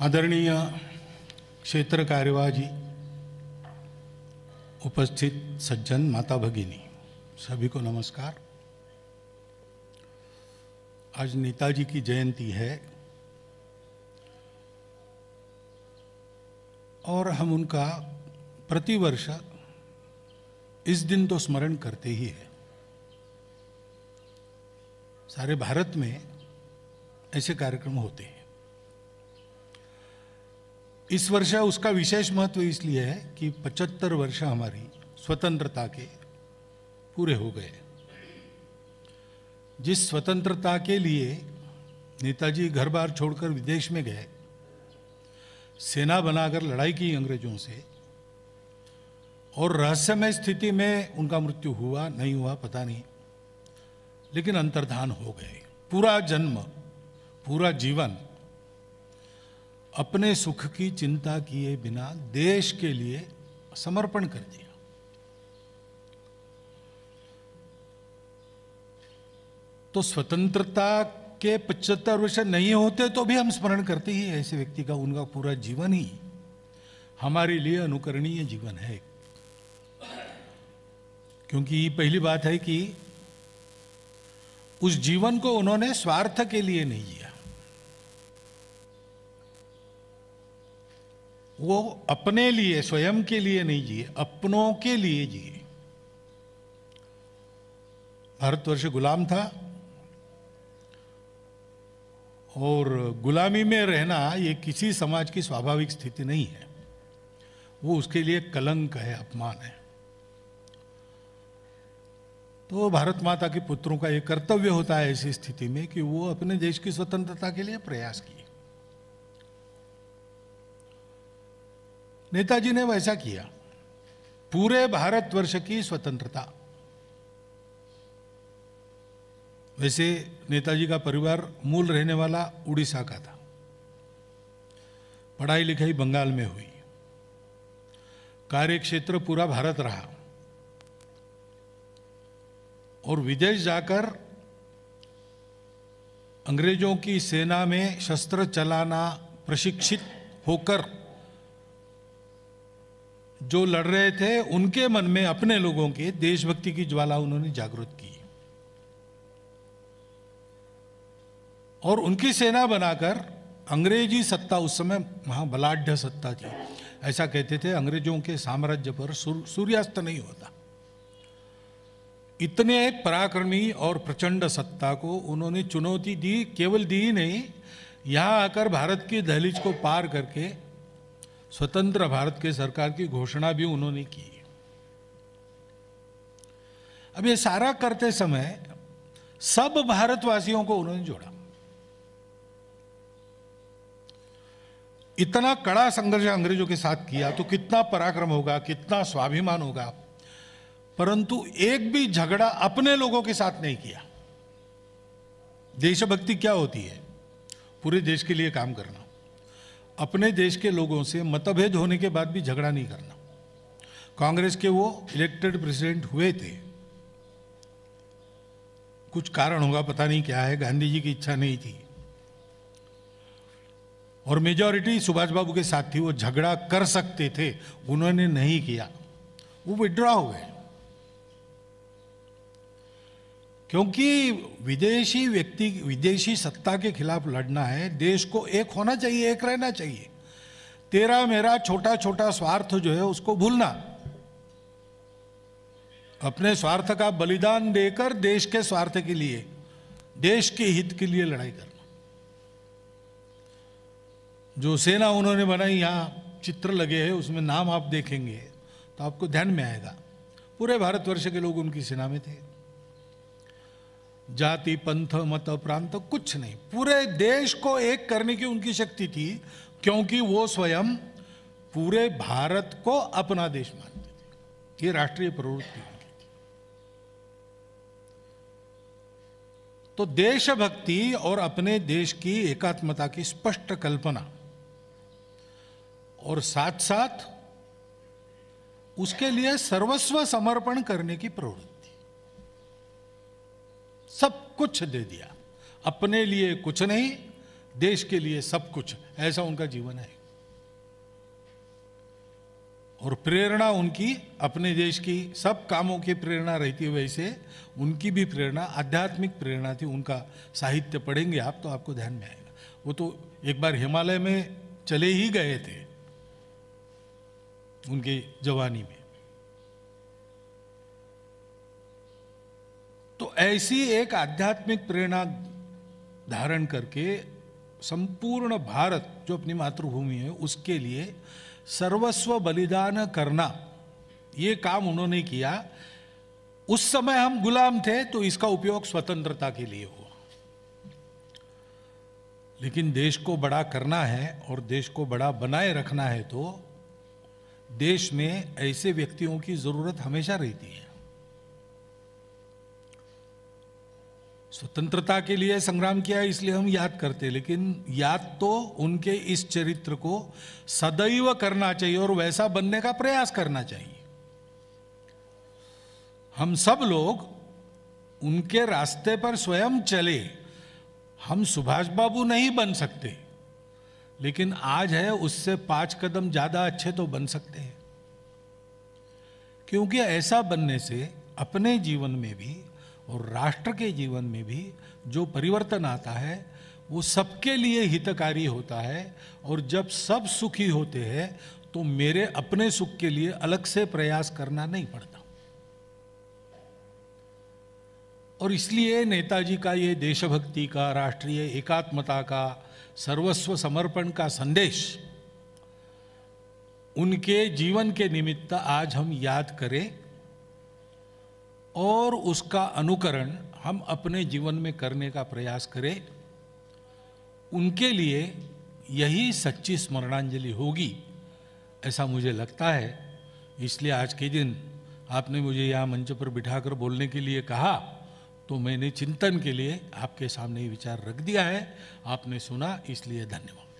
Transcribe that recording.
आदरणीय क्षेत्र कार्यवाह जी, उपस्थित सज्जन, माता भगिनी, सभी को नमस्कार। आज नेताजी की जयंती है और हम उनका प्रतिवर्ष इस दिन तो स्मरण करते ही हैं। सारे भारत में ऐसे कार्यक्रम होते हैं। इस वर्ष उसका विशेष महत्व इसलिए है कि 75 वर्ष हमारी स्वतंत्रता के पूरे हो गए। जिस स्वतंत्रता के लिए नेताजी घर बार छोड़कर विदेश में गए, सेना बनाकर लड़ाई की अंग्रेजों से, और रहस्यमय स्थिति में उनका मृत्यु हुआ नहीं हुआ पता नहीं, लेकिन अंतर्धान हो गए। पूरा जन्म, पूरा जीवन अपने सुख की चिंता किए बिना देश के लिए समर्पण कर दिया। तो स्वतंत्रता के 75 वर्ष नहीं होते तो भी हम स्मरण करते ही ऐसे व्यक्ति का। उनका पूरा जीवन ही हमारे लिए अनुकरणीय जीवन है, क्योंकि पहली बात है कि उस जीवन को उन्होंने स्वार्थ के लिए नहीं जिया, वो अपने लिए, स्वयं के लिए नहीं जिए, अपनों के लिए जिए। भारतवर्ष गुलाम था और गुलामी में रहना ये किसी समाज की स्वाभाविक स्थिति नहीं है। वो उसके लिए कलंक है, अपमान है। तो भारत माता के पुत्रों का एक कर्तव्य होता है ऐसी स्थिति में कि वो अपने देश की स्वतंत्रता के लिए प्रयास किए। नेताजी ने वैसा किया। पूरे भारतवर्ष की स्वतंत्रता। वैसे नेताजी का परिवार मूल रहने वाला उड़ीसा का था। पढ़ाई लिखाई बंगाल में हुई। कार्य क्षेत्र पूरा भारत रहा और विदेश जाकर अंग्रेजों की सेना में शस्त्र चलाना प्रशिक्षित होकर जो लड़ रहे थे, उनके मन में, अपने लोगों के, देशभक्ति की ज्वाला उन्होंने जागृत की और उनकी सेना बनाकर अंग्रेजी सत्ता, उस समय महाबलाढ़ सत्ता थी, ऐसा कहते थे, अंग्रेजों के साम्राज्य पर सूर्यास्त नहीं होता। इतने पराक्रमी और प्रचंड सत्ता को उन्होंने चुनौती दी। केवल दी ही नहीं, यहां आकर भारत की दहलीज को पार करके स्वतंत्र भारत के सरकार की घोषणा भी उन्होंने की। अब ये सारा करते समय सब भारतवासियों को उन्होंने जोड़ा। इतना कड़ा संघर्ष अंग्रेजों के साथ किया तो कितना पराक्रम होगा, कितना स्वाभिमान होगा, परंतु एक भी झगड़ा अपने लोगों के साथ नहीं किया। देशभक्ति क्या होती है? पूरे देश के लिए काम करना। अपने देश के लोगों से मतभेद होने के बाद भी झगड़ा नहीं करना। कांग्रेस के वो इलेक्टेड प्रेसिडेंट हुए थे, कुछ कारण होगा, पता नहीं क्या है, गांधी जी की इच्छा नहीं थी और मेजॉरिटी सुभाष बाबू के साथ थी। वो झगड़ा कर सकते थे, उन्होंने नहीं किया, वो विड्रॉ हो गए। क्योंकि विदेशी व्यक्ति, विदेशी सत्ता के खिलाफ लड़ना है, देश को एक होना चाहिए, एक रहना चाहिए। तेरा मेरा छोटा छोटा स्वार्थ जो है उसको भूलना, अपने स्वार्थ का बलिदान देकर देश के स्वार्थ के लिए, देश के हित के लिए लड़ाई करना। जो सेना उन्होंने बनाई, यहाँ चित्र लगे हैं, उसमें नाम आप देखेंगे तो आपको ध्यान में आएगा। पूरे भारतवर्ष के लोग उनकी सेना में थे। जाति, पंथ, मत, प्रांत कुछ नहीं, पूरे देश को एक करने की उनकी शक्ति थी, क्योंकि वो स्वयं पूरे भारत को अपना देश मानते थे। ये राष्ट्रीय प्रवृत्ति उनकी थी। तो देशभक्ति और अपने देश की एकात्मता की स्पष्ट कल्पना और साथ साथ उसके लिए सर्वस्व समर्पण करने की प्रवृत्ति, सब कुछ दे दिया। अपने लिए कुछ नहीं, देश के लिए सब कुछ, ऐसा उनका जीवन है। और प्रेरणा उनकी अपने देश की सब कामों की प्रेरणा रहती है, वैसे उनकी भी प्रेरणा आध्यात्मिक प्रेरणा थी। उनका साहित्य पढ़ेंगे आप तो आपको ध्यान में आएगा। वो तो एक बार हिमालय में चले ही गए थे उनकी जवानी में। तो ऐसी एक आध्यात्मिक प्रेरणा धारण करके संपूर्ण भारत जो अपनी मातृभूमि है उसके लिए सर्वस्व बलिदान करना, ये काम उन्होंने किया। उस समय हम गुलाम थे तो इसका उपयोग स्वतंत्रता के लिए हुआ, लेकिन देश को बड़ा करना है और देश को बड़ा बनाए रखना है तो देश में ऐसे व्यक्तियों की जरूरत हमेशा रहती है। स्वतंत्रता के लिए संग्राम किया इसलिए हम याद करते, लेकिन याद तो उनके इस चरित्र को सदैव करना चाहिए और वैसा बनने का प्रयास करना चाहिए। हम सब लोग उनके रास्ते पर स्वयं चले। हम सुभाष बाबू नहीं बन सकते, लेकिन आज है उससे 5 कदम ज्यादा अच्छे तो बन सकते हैं, क्योंकि ऐसा बनने से अपने जीवन में भी और राष्ट्र के जीवन में भी जो परिवर्तन आता है वो सबके लिए हितकारी होता है। और जब सब सुखी होते हैं तो मेरे अपने सुख के लिए अलग से प्रयास करना नहीं पड़ता। और इसलिए नेताजी का ये देशभक्ति का, राष्ट्रीय एकात्मता का, सर्वस्व समर्पण का संदेश उनके जीवन के निमित्त आज हम याद करें और उसका अनुकरण हम अपने जीवन में करने का प्रयास करें। उनके लिए यही सच्ची स्मरणांजलि होगी, ऐसा मुझे लगता है। इसलिए आज के दिन आपने मुझे यहाँ मंच पर बिठाकर बोलने के लिए कहा तो मैंने चिंतन के लिए आपके सामने ये विचार रख दिया है। आपने सुना, इसलिए धन्यवाद।